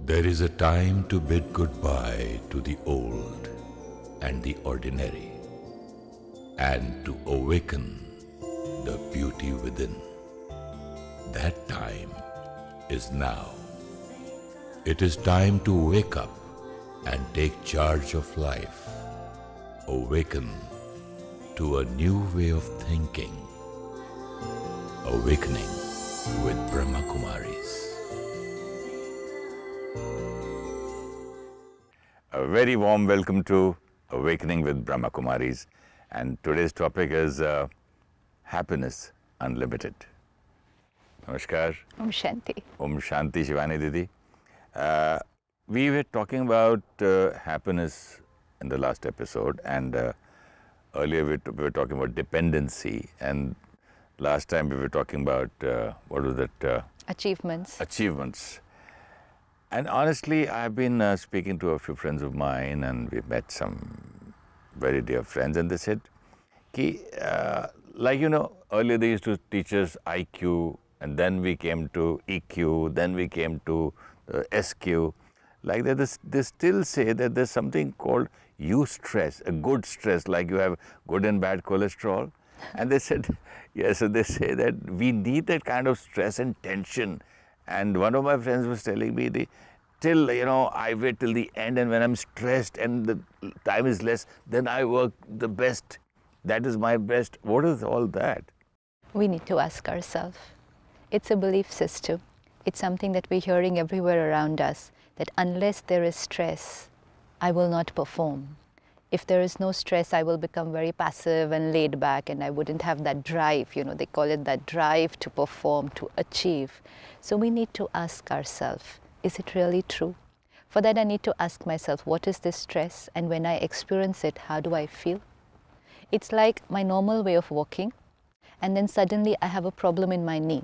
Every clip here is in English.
There is a time to bid goodbye to the old and the ordinary, and to awaken the beauty within. That time is now. It is time to wake up and take charge of life. Awaken to a new way of thinking. Awakening with Brahma Kumaris. A very warm welcome to Awakening with Brahma Kumaris, and today's topic is Happiness Unlimited. Namaskar. Om Shanti. Om Shanti, Shivani Didi. We were talking about happiness in the last episode, and earlier we were talking about dependency, and last time we were talking about, what was that? Achievements. Achievements. And honestly, I've been speaking to a few friends of mine, and we met some very dear friends, and they said, like, you know, earlier they used to teach us IQ, and then we came to EQ, then we came to SQ. Like that, they still say that there's something called eustress, a good stress, like you have good and bad cholesterol. And they said, yes, so they say that we need that kind of stress and tension. And one of my friends was telling me, till, you know, I wait till the end, and when I'm stressed and the time is less, then I work the best. That is my best. What is all that? We need to ask ourselves. It's a belief system. It's something that we're hearing everywhere around us, that unless there is stress, I will not perform. If there is no stress, I will become very passive and laid back, and I wouldn't have that drive, you know, they call it that drive to perform, to achieve. So we need to ask ourselves, is it really true? For that, I need to ask myself, what is this stress? And when I experience it, how do I feel? It's like my normal way of walking, and then suddenly I have a problem in my knee.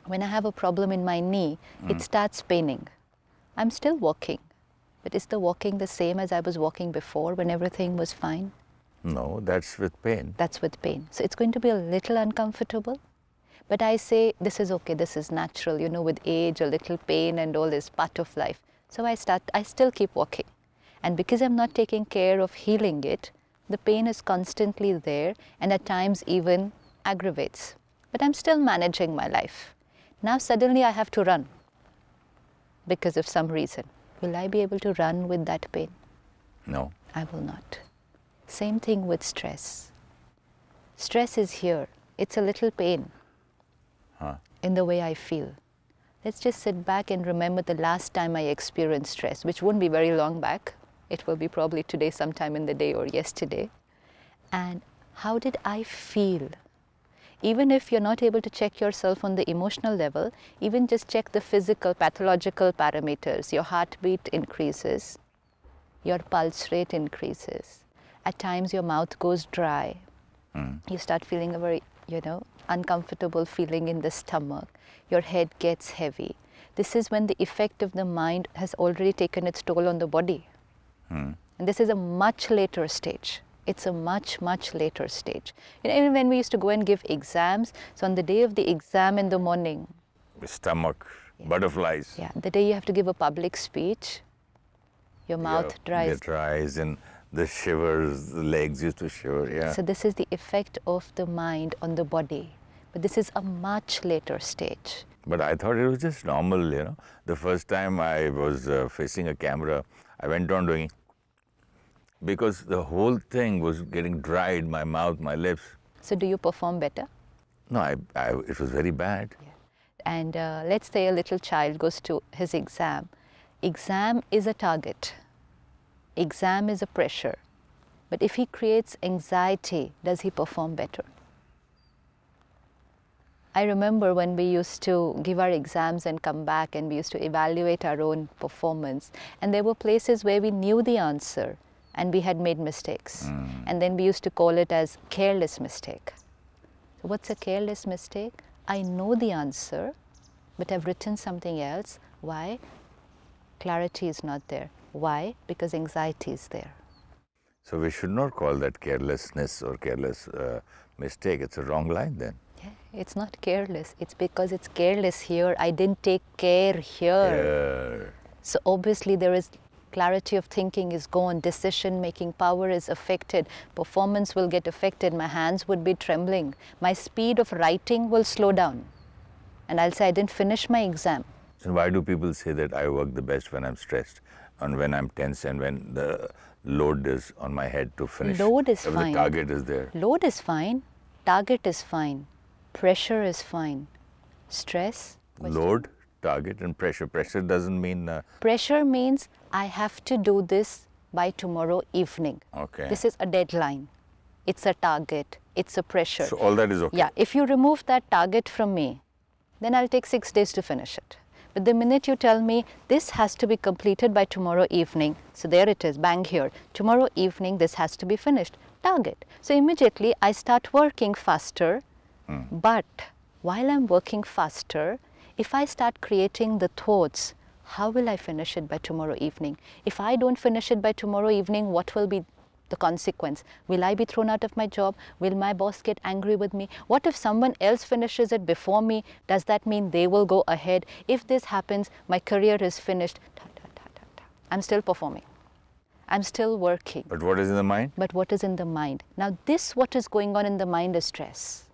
When I have a problem in my knee, it starts paining. I'm still walking. But is the walking the same as I was walking before when everything was fine? No, that's with pain. That's with pain. So it's going to be a little uncomfortable. But I say, this is okay, this is natural. You know, with age, a little pain and all is part of life. So I still keep walking. And because I'm not taking care of healing it, the pain is constantly there and at times even aggravates. But I'm still managing my life. Now suddenly I have to run because of some reason. Will I be able to run with that pain? No. I will not. Same thing with stress. Stress is here. It's a little pain in the way I feel. Let's just sit back and remember the last time I experienced stress, which won't be very long back. It will be probably today, sometime in the day, or yesterday. And how did I feel? Even if you're not able to check yourself on the emotional level, even just check the physical, pathological parameters. Your heartbeat increases, your pulse rate increases. At times your mouth goes dry. You start feeling a very, you know, uncomfortable feeling in the stomach. Your head gets heavy. This is when the effect of the mind has already taken its toll on the body. And this is a much later stage. It's a much, much later stage. You know, even when we used to go and give exams, so on the day of the exam in the morning, The stomach, butterflies. yeah, the day you have to give a public speech, your mouth dries. It dries, and the shivers, the legs used to shiver, yeah. So this is the effect of the mind on the body. But this is a much later stage. But I thought it was just normal, you know. The first time I was facing a camera, I went on doing, because the whole thing was getting dried, my mouth, my lips. So do you perform better? No, it was very bad. Yeah. And let's say a little child goes to his exam. Exam is a target. Exam is a pressure. But if he creates anxiety, does he perform better? I remember when we used to give our exams and come back and we used to evaluate our own performance, and there were places where we knew the answer and we had made mistakes. And then we used to call it as careless mistake. So what's a careless mistake? I know the answer, but I've written something else. Why? Clarity is not there. Why? Because anxiety is there. So we should not call that carelessness or careless mistake. It's a wrong line then. Yeah, it's not careless. It's because it's careless here. I didn't take care here. So obviously there is clarity of thinking is gone, decision making power is affected, performance will get affected, my hands would be trembling, my speed of writing will slow down, and I'll say I didn't finish my exam. And why do people say that I work the best when I'm stressed and when I'm tense and when the load is on my head to finish? Load is if fine. The target is there. Load is fine, target is fine, pressure is fine, stress. Load, target and pressure. Pressure doesn't mean... Pressure means I have to do this by tomorrow evening. Okay. This is a deadline. It's a target. It's a pressure. So all that is okay. Yeah, if you remove that target from me, then I'll take 6 days to finish it. But the minute you tell me this has to be completed by tomorrow evening, so there it is, bang here. Tomorrow evening this has to be finished. Target. So immediately I start working faster, but while I'm working faster, if I start creating the thoughts, how will I finish it by tomorrow evening? If I don't finish it by tomorrow evening, what will be the consequence? Will I be thrown out of my job? Will my boss get angry with me? What if someone else finishes it before me? Does that mean they will go ahead? If this happens, my career is finished. I'm still performing. I'm still working. But what is in the mind? But what is in the mind? Now this, what is going on in the mind is stress.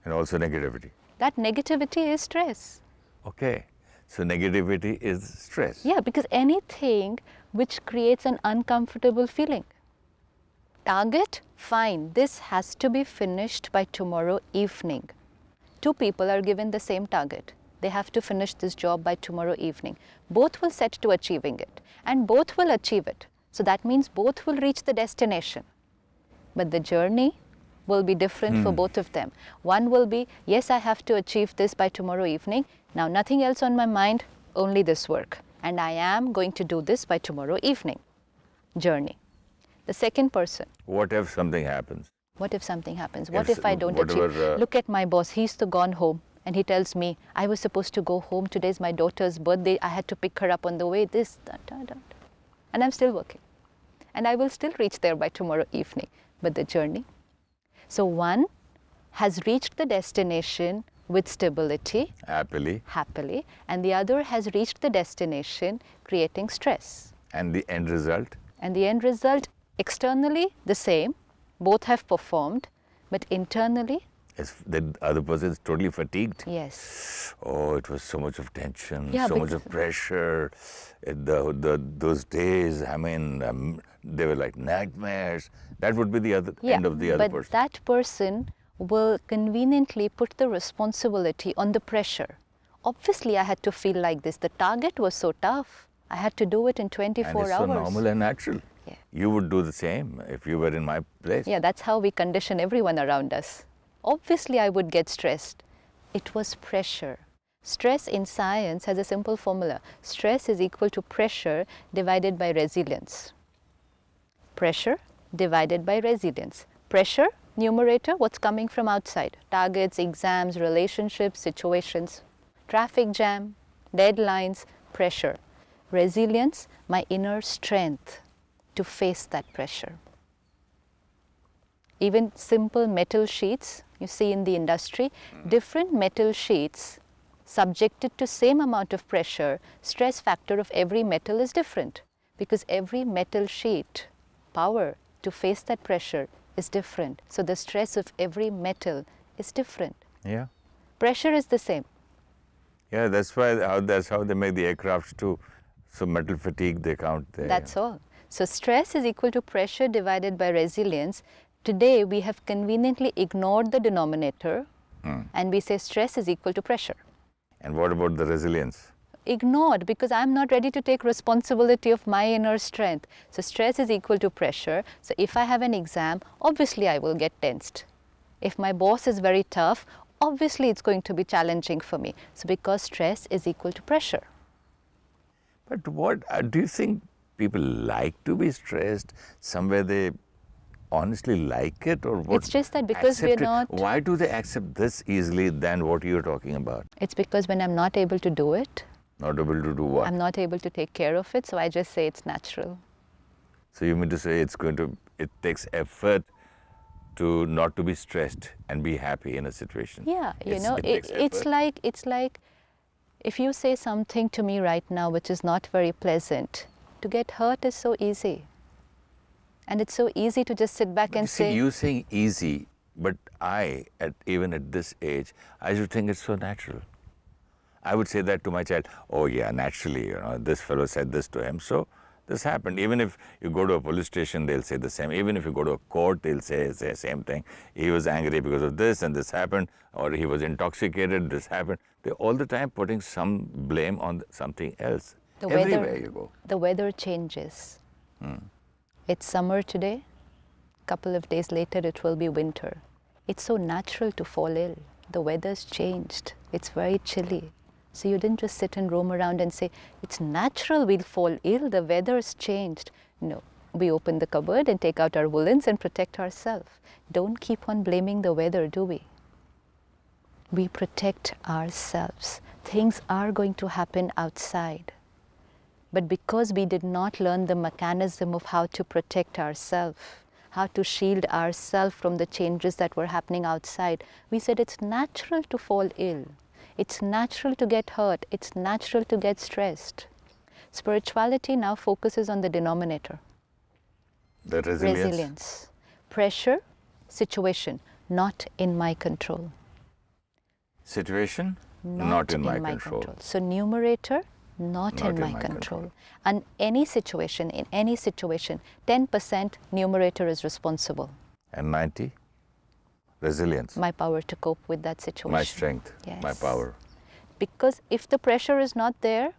And also negativity. That negativity is stress. Okay. So negativity is stress. Yeah, because anything which creates an uncomfortable feeling. Target, fine, this has to be finished by tomorrow evening. 2 people are given the same target. They have to finish this job by tomorrow evening. Both will set to achieving it and both will achieve it. So that means both will reach the destination. But the journey will be different for both of them. One will be, yes, I have to achieve this by tomorrow evening. Now nothing else on my mind, only this work. And I am going to do this by tomorrow evening. Journey. The second person. What if something happens? What if something happens? What if I don't whatever, achieve? Look at my boss, he's gone home and he tells me, I was supposed to go home, today's my daughter's birthday, I had to pick her up on the way, this, that. And I'm still working. And I will still reach there by tomorrow evening. But the journey. So one has reached the destination with stability. Happily. And the other has reached the destination creating stress. And the end result? And the end result, externally the same, both have performed, but internally? The other person is totally fatigued. Yes. Oh, it was so much of tension, Yeah, so much of pressure. Those days, I mean, they were like nightmares. That would be the other end of the other person. But that person will conveniently put the responsibility on the pressure. Obviously, I had to feel like this. The target was so tough. I had to do it in 24 and it's hours. so normal and natural. Yeah. You would do the same if you were in my place. Yeah, that's how we condition everyone around us. Obviously, I would get stressed. It was pressure. Stress in science has a simple formula. Stress is equal to pressure divided by resilience. Pressure divided by resilience. Pressure, numerator, what's coming from outside. Targets, exams, relationships, situations. Traffic jam, deadlines, pressure. Resilience, my inner strength to face that pressure. Even simple metal sheets, you see in the industry, different metal sheets subjected to same amount of pressure, stress factor of every metal is different because every metal sheet power to face that pressure is different. So the stress of every metal is different. Yeah. Pressure is the same. Yeah, that's how they make the aircrafts too. So metal fatigue they count there. That's all. So stress is equal to pressure divided by resilience. Today we have conveniently ignored the denominator and we say stress is equal to pressure. And what about the resilience? Ignored because I'm not ready to take responsibility of my inner strength. So stress is equal to pressure. So if I have an exam, obviously I will get tensed. If my boss is very tough, obviously it's going to be challenging for me. So because stress is equal to pressure. But what, do you think people like to be stressed? Somewhere they honestly like it or what? It's just that because we're not... Why do they accept this easily than what you're talking about? It's because when I'm not able to do it... Not able to do what? I'm not able to take care of it, so I just say it's natural. So you mean to say it takes effort to not to be stressed and be happy in a situation? Yeah, you know, it's like If you say something to me right now which is not very pleasant, to get hurt is so easy. And it's so easy to just sit back and say... You saying easy, but even at this age, I should think it's so natural. I would say that to my child, oh yeah, naturally, this fellow said this to him, so this happened. Even if you go to a police station, they'll say the same. Even if you go to a court, they'll say the same thing. He was angry because of this and this happened, or he was intoxicated, this happened. They're all the time putting some blame on something else. Everywhere you go. The weather changes. It's summer today, couple of days later it will be winter. It's so natural to fall ill. The weather's changed. It's very chilly. So you didn't just sit and roam around and say, it's natural we'll fall ill, the weather's changed. No, we open the cupboard and take out our woolens and protect ourselves. Don't keep on blaming the weather, do we? We protect ourselves. Things are going to happen outside. But because we did not learn the mechanism of how to protect ourselves, how to shield ourselves from the changes that were happening outside, we said it's natural to fall ill. It's natural to get hurt. It's natural to get stressed. Spirituality now focuses on the denominator. The resilience. Resilience. Pressure, situation, not in my control. Situation, not in my control. So numerator, not in my control. And any situation, in any situation, 10% numerator is responsible. And 90? Resilience. My power to cope with that situation. My strength, yes. My power. Because if the pressure is not there,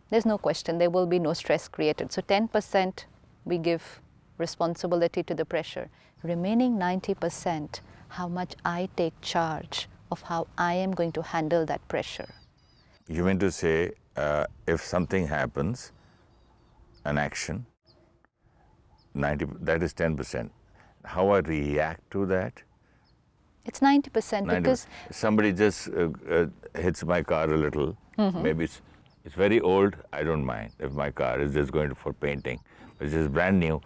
there's no question, there will be no stress created. So 10% we give responsibility to the pressure. Remaining 90%, how much I take charge of how I am going to handle that pressure. You mean to say, if something happens, an action, that is 10%. How I react to that? It's 90% because... Somebody just hits my car a little, maybe it's very old, I don't mind. If my car is just going for painting, which is brand new,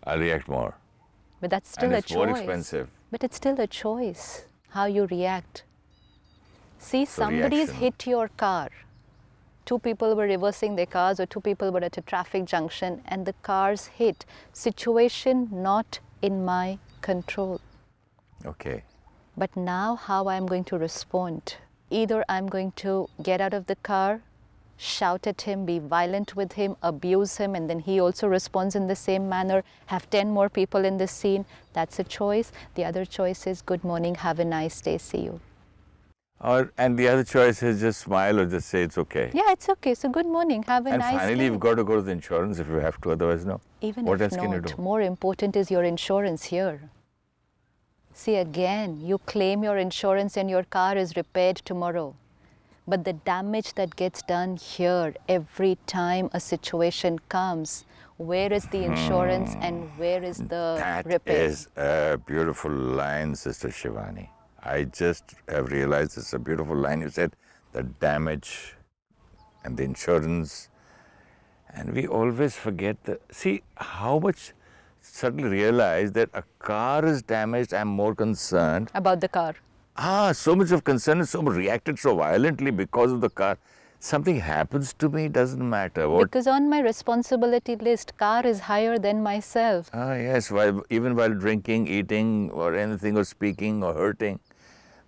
I'll react more. But that's still a choice. It's more expensive. But it's still a choice, how you react. See, somebody's hit your car. Two people were reversing their cars, or two people were at a traffic junction and the cars hit. Situation not in my control. Okay. But now how I'm going to respond? Either I'm going to get out of the car, shout at him, be violent with him, abuse him, and then he also responds in the same manner, have 10 more people in the scene. That's a choice. The other choice is, good morning, have a nice day, see you. And the other choice is just smile or just say it's okay. Yeah, it's okay. So good morning, have a nice day. And finally, you've got to go to the insurance if you have to, otherwise no. Even what else can you do? More important is your insurance here. See, again, you claim your insurance and your car is repaired tomorrow. But the damage that gets done here every time a situation comes, where is the insurance and where is the repair? That is a beautiful line, Sister Shivani. I just have realized it's a beautiful line. You said the damage and the insurance. And we always forget see how much suddenly realize that a car is damaged. I'm more concerned about the car. So much of concern and so much reacted so violently because of the car. Something happens to me, doesn't matter. Because on my responsibility list, car is higher than myself. Yes, even while drinking, eating or anything or speaking or hurting.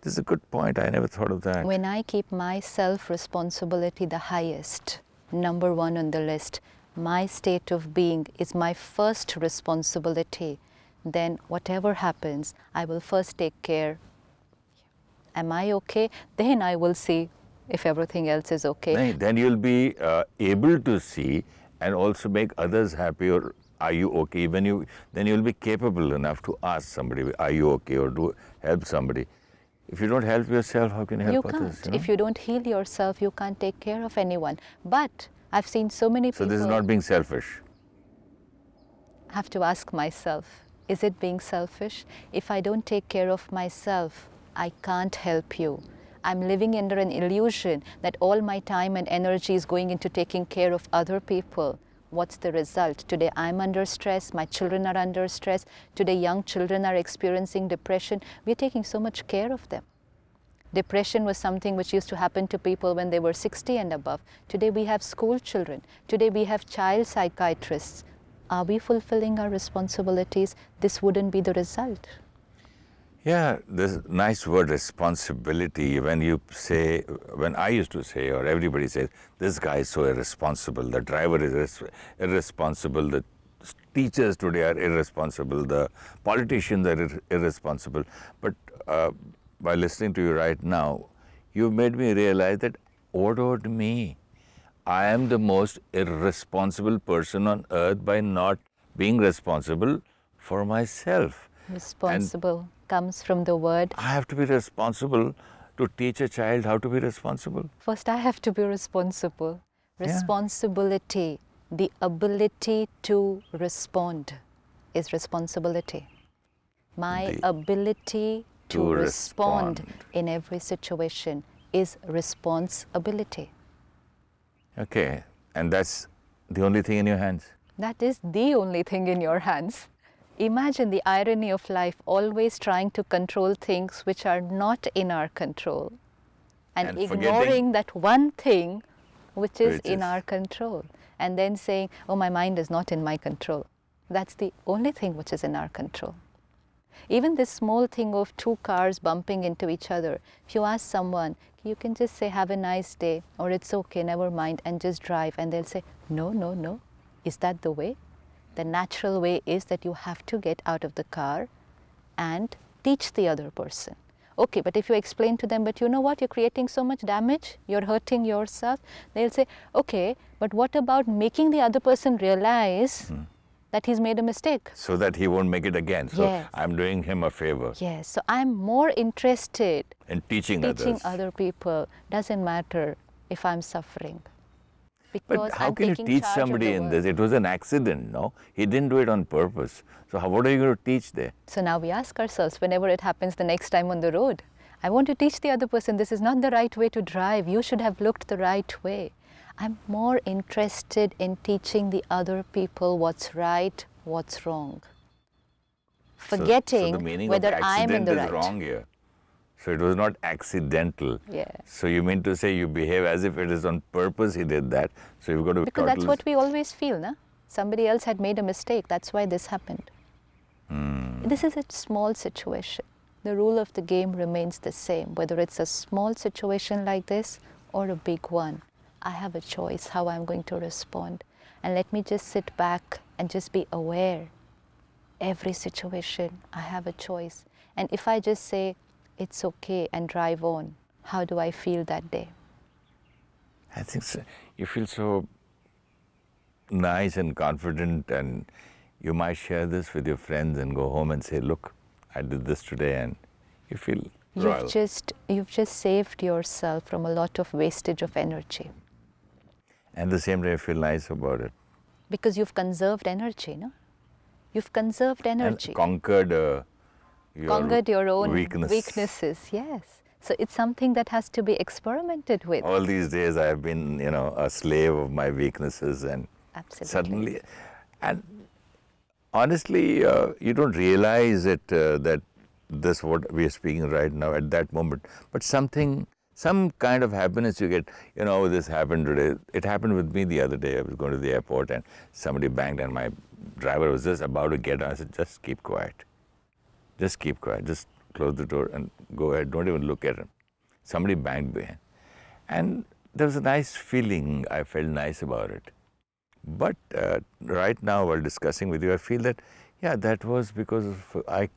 This is a good point. I never thought of that. When I keep my self-responsibility the highest, number one on the list, my state of being is my first responsibility, then whatever happens, I will first take care. Am I okay? Then I will see if everything else is okay. Then you'll be able to see and also make others happy, or are you okay? Then you'll be capable enough to ask somebody, are you okay, or help somebody. If you don't help yourself, how can you help others? You can't. If you don't heal yourself, you can't take care of anyone. But I've seen so many people... So this is not being selfish? I have to ask myself, is it being selfish? If I don't take care of myself, I can't help you. I'm living under an illusion that all my time and energy is going into taking care of other people. What's the result? Today I'm under stress, my children are under stress, today young children are experiencing depression. We're taking so much care of them. Depression was something which used to happen to people when they were 60 and above. Today we have school children. Today we have child psychiatrists. Are we fulfilling our responsibilities? This wouldn't be the result. Yeah, this nice word responsibility. When you say, when I used to say, or everybody says, this guy is so irresponsible, the driver is irresponsible, the teachers today are irresponsible, the politicians are irresponsible. But by listening to you right now, you've made me realize that what about me? I am the most irresponsible person on earth by not being responsible for myself. Responsible comes from the word. I have to be responsible to teach a child how to be responsible. First, I have to be responsible. Responsibility, the ability to respond is responsibility. My ability to respond in every situation is responsibility. Okay, and that's the only thing in your hands? That is the only thing in your hands. Imagine the irony of life, always trying to control things which are not in our control and ignoring that one thing which is in our control, and then saying, oh, my mind is not in my control. That's the only thing which is in our control. Even this small thing of two cars bumping into each other, if you ask someone, you can just say, have a nice day, or it's okay, never mind, and just drive, and they'll say, no, no, no. Is that the way? The natural way is that you have to get out of the car and teach the other person. Okay, but if you explain to them, but you know what, you're creating so much damage, you're hurting yourself, they'll say, okay, but what about making the other person realize that he's made a mistake? So that he won't make it again. So yes. I'm doing him a favor. Yes, so I'm more interested in teaching other people. Doesn't matter if I'm suffering. But how can you teach somebody in this? It was an accident, no? He didn't do it on purpose. So what are you going to teach there? So now we ask ourselves, whenever it happens the next time on the road, I want to teach the other person, this is not the right way to drive. You should have looked the right way. I'm more interested in teaching the other people what's right, what's wrong. Forgetting so the meaning whether of I'm in the is right. Wrong here. So it was not accidental. Yeah. So you mean to say you behave as if it is on purpose he did that. So you've got to because that's what we always feel, no? Somebody else had made a mistake. That's why this happened. This is a small situation. The rule of the game remains the same, whether it's a small situation like this or a big one. I have a choice how I'm going to respond. And let me just sit back and just be aware. Every situation, I have a choice. And if I just say, it's okay and drive on, how do I feel that day? I think so. You feel so nice and confident, and you might share this with your friends and go home and say, look, I did this today, and you feel royal. You've just saved yourself from a lot of wastage of energy. And the same day you feel nice about it. Because you've conserved energy, no? You've conserved energy. And conquered your own weaknesses, yes. So it's something that has to be experimented with. All these days I have been, a slave of my weaknesses, and absolutely. Suddenly, and honestly, you don't realize it, that this what we are speaking right now at that moment, but some kind of happiness you get, this happened today. It happened with me the other day. I was going to the airport and somebody banged and my driver was just about to get on. I said, just keep quiet. Just keep quiet. Just close the door and go ahead. Don't even look at him. Somebody banged behind. And there was a nice feeling. I felt nice about it. But right now, while discussing with you, I feel that, that was because I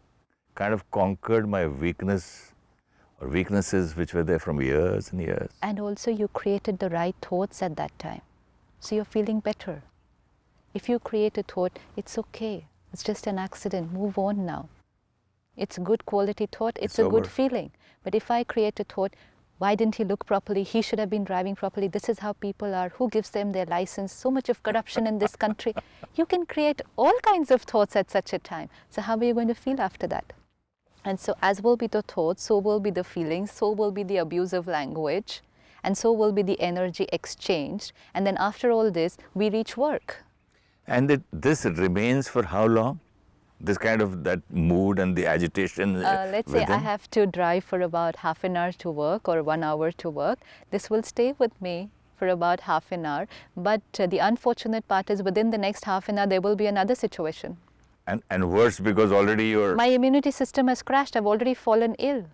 kind of conquered my weaknesses which were there from years and years. And also you created the right thoughts at that time. So you're feeling better. If you create a thought, it's okay. It's just an accident. Move on now. It's a good quality thought. It's a good feeling. But if I create a thought, why didn't he look properly? He should have been driving properly. This is how people are. Who gives them their license? So much of corruption in this country. You can create all kinds of thoughts at such a time. So how are you going to feel after that? And so as will be the thoughts, so will be the feelings, so will be the abusive language, and so will be the energy exchanged. And then after all this, we reach work. And this remains for how long? This kind of that mood and the agitation Let's say I within? have to drive for about half an hour to work or 1 hour to work. This will stay with me for about half an hour. But the unfortunate part is within the next half an hour, there will be another situation. And worse because already you're... My immunity system has crashed. I've already fallen ill.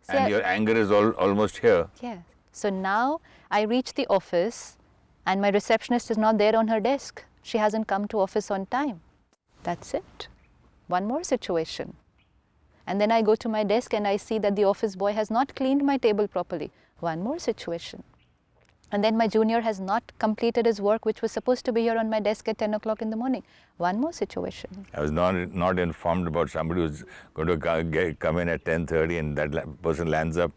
and your anger is almost here. Yeah. So now I reach the office and my receptionist is not there on her desk. She hasn't come to office on time. That's it. One more situation. And then I go to my desk and I see that the office boy has not cleaned my table properly. One more situation. And then my junior has not completed his work, which was supposed to be here on my desk at 10 o'clock in the morning. One more situation. I was not informed about somebody who's going to come in at 10:30 and that person lands up.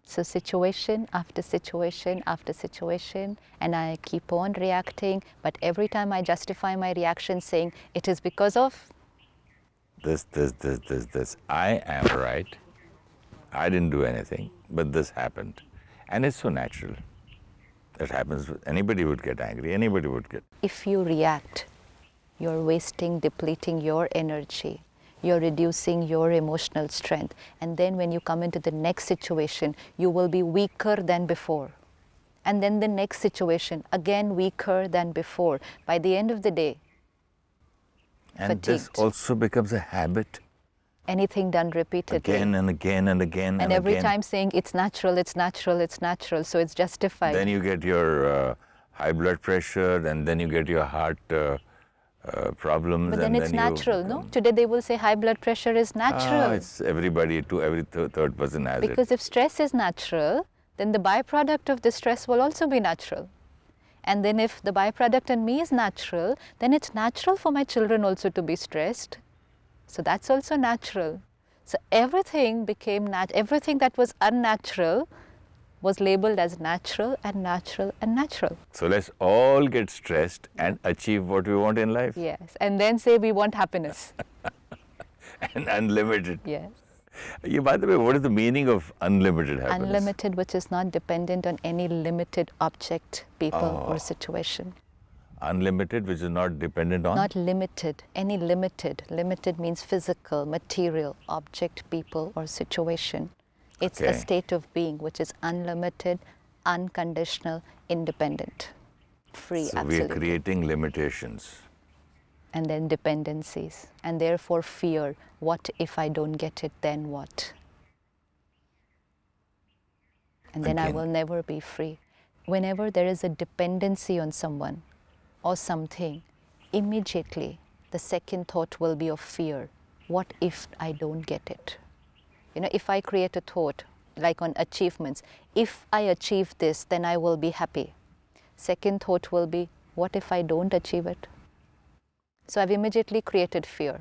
So situation after situation after situation, and I keep on reacting, but every time I justify my reaction saying it is because of this. I am right. I didn't do anything, but this happened. And it's so natural. That happens. Anybody would get angry. Anybody would get... If you react, you're wasting, depleting your energy. You're reducing your emotional strength. And then when you come into the next situation, you will be weaker than before. And then the next situation, again weaker than before. By the end of the day, and fatigued. This also becomes a habit. Anything done repeatedly. Again and again and again and every again. time saying it's natural, it's natural, it's natural, so it's justified. Then you get your high blood pressure, and then you get your heart problems. But then it's natural, no? Today they will say high blood pressure is natural. It's everybody, every third person has it. Because if stress is natural, then the byproduct of the stress will also be natural. And then if the byproduct in me is natural, then it's natural for my children also to be stressed. So that's also natural. So everything became everything that was unnatural was labeled as natural and natural and natural. So let's all get stressed and achieve what we want in life. Yes, and then say we want happiness. And unlimited. Yes. By the way, what is the meaning of unlimited happiness? Unlimited, which is not dependent on any limited object, people or situation. Unlimited, which is not dependent on? Not limited, any limited. Limited means physical, material, object, people or situation. It's a state of being which is unlimited, unconditional, independent, free, so absolutely. We are creating limitations. And then dependencies, and therefore fear. What if I don't get it, then what? And then I will never be free. Whenever there is a dependency on someone or something, immediately the second thought will be of fear. What if I don't get it? You know, if I create a thought, like on achievements, if I achieve this, then I will be happy. Second thought will be, what if I don't achieve it? So I've immediately created fear.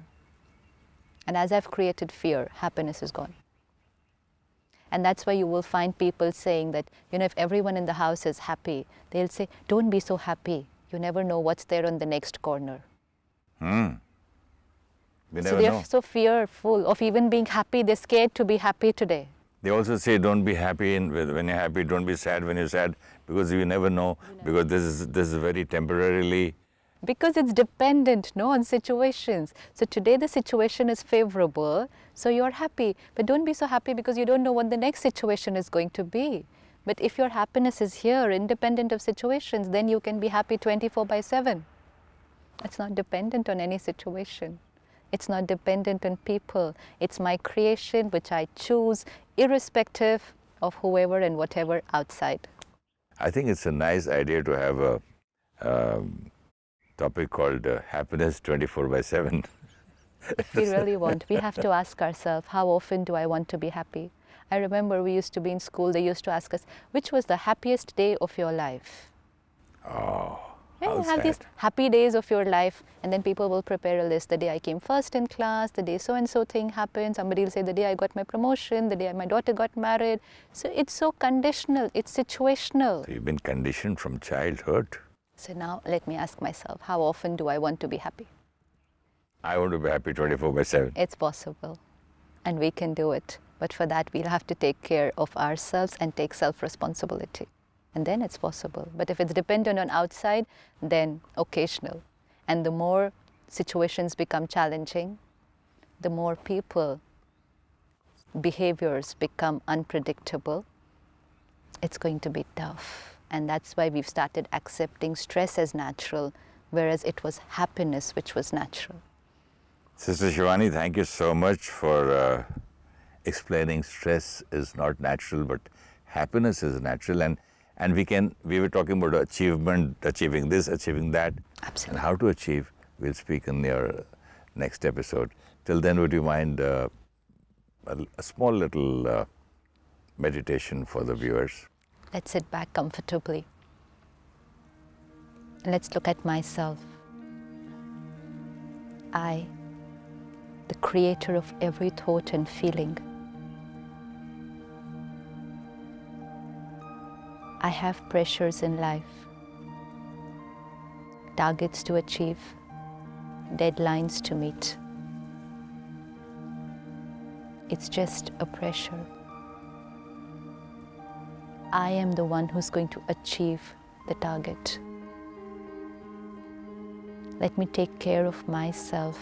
And as I've created fear, happiness is gone. And that's why you will find people saying that, you know, if everyone in the house is happy, they'll say, don't be so happy. You never know what's there on the next corner. So they're so fearful of even being happy. They're scared to be happy today. They also say, don't be happy when you're happy, don't be sad when you're sad, because you never know, because this is very temporarily. Because it's dependent, no, on situations. So today the situation is favorable, so you're happy. But don't be so happy because you don't know what the next situation is going to be. But if your happiness is here, independent of situations, then you can be happy 24/7. It's not dependent on any situation. It's not dependent on people. It's my creation, which I choose, irrespective of whoever and whatever outside. I think it's a nice idea to have a topic called happiness 24/7. If we really want, we have to ask ourselves, how often do I want to be happy? I remember we used to be in school, they used to ask us, which was the happiest day of your life? Oh, you have these happy days of your life, and then people will prepare a list. The day I came first in class, the day so-and-so thing happened, somebody will say the day I got my promotion, the day my daughter got married. So it's so conditional, it's situational. So you've been conditioned from childhood. So now let me ask myself, how often do I want to be happy? I want to be happy 24/7. It's possible, and we can do it. But for that, we'll have to take care of ourselves and take self-responsibility. And then it's possible. But if it's dependent on outside, then occasional. And the more situations become challenging, the more people behaviors become unpredictable, it's going to be tough. And that's why we've started accepting stress as natural, whereas it was happiness which was natural. Sister Shivani, thank you so much for explaining stress is not natural, but happiness is natural. And we were talking about achievement, achieving this, achieving that. Absolutely. And how to achieve, we'll speak in your next episode. Till then, would you mind a small little meditation for the viewers? Let's sit back comfortably. Let's look at myself. I, the creator of every thought and feeling. I have pressures in life, targets to achieve, deadlines to meet. It's just a pressure. I am the one who's going to achieve the target. Let me take care of myself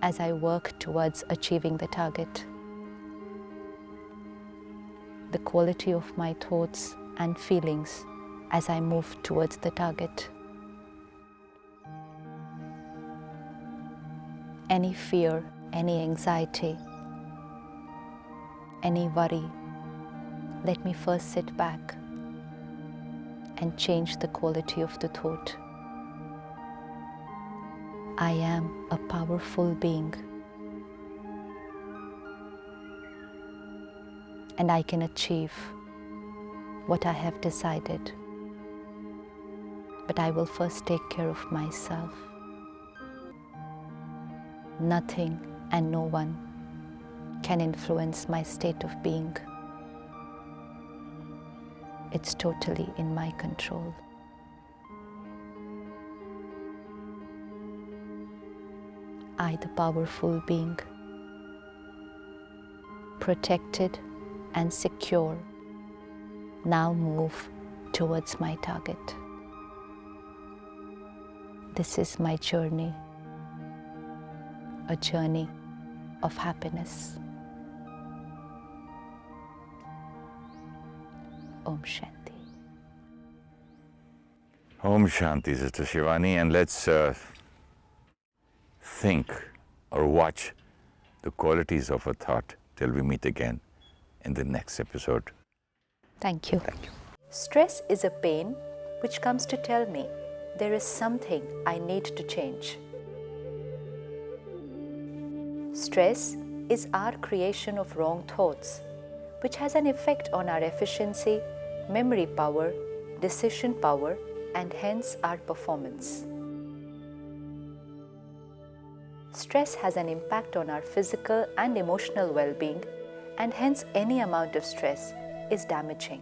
as I work towards achieving the target. The quality of my thoughts and feelings as I move towards the target. Any fear, any anxiety, any worry, let me first sit back and change the quality of the thought. I am a powerful being, and I can achieve what I have decided. But I will first take care of myself. Nothing and no one can influence my state of being. It's totally in my control. I, the powerful being, protected and secure, now move towards my target. This is my journey, a journey of happiness. Om Shanti. Om Shanti, Sister Shivani, and let's think or watch the qualities of a thought till we meet again in the next episode. Thank you. Thank you. Stress is a pain which comes to tell me there is something I need to change. Stress is our creation of wrong thoughts, which has an effect on our efficiency, memory power, decision power, and hence our performance. Stress has an impact on our physical and emotional well-being, and hence any amount of stress is damaging.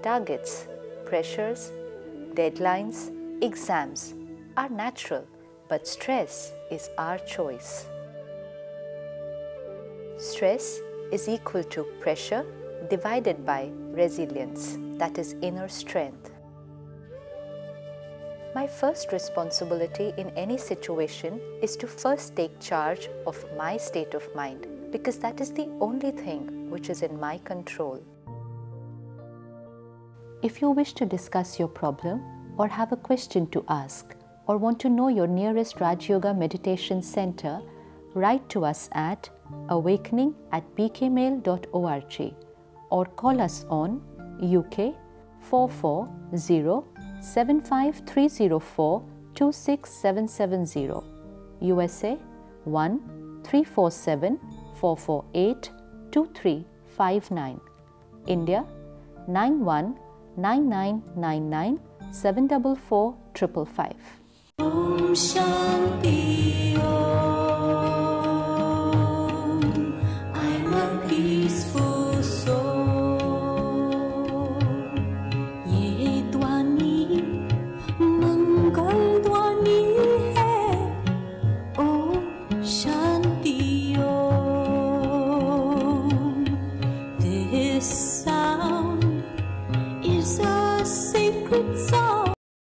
Targets, pressures, deadlines, exams are natural, but stress is our choice. Stress is equal to pressure divided by resilience, that is inner strength. My first responsibility in any situation is to first take charge of my state of mind, because that is the only thing which is in my control. If you wish to discuss your problem or have a question to ask or want to know your nearest Raj Yoga Meditation Center, write to us at awakening@bkmail.org or call us on UK 440 75304 26770, USA 1-347 448 2359, India 919999 744 555. Om Shanti Om.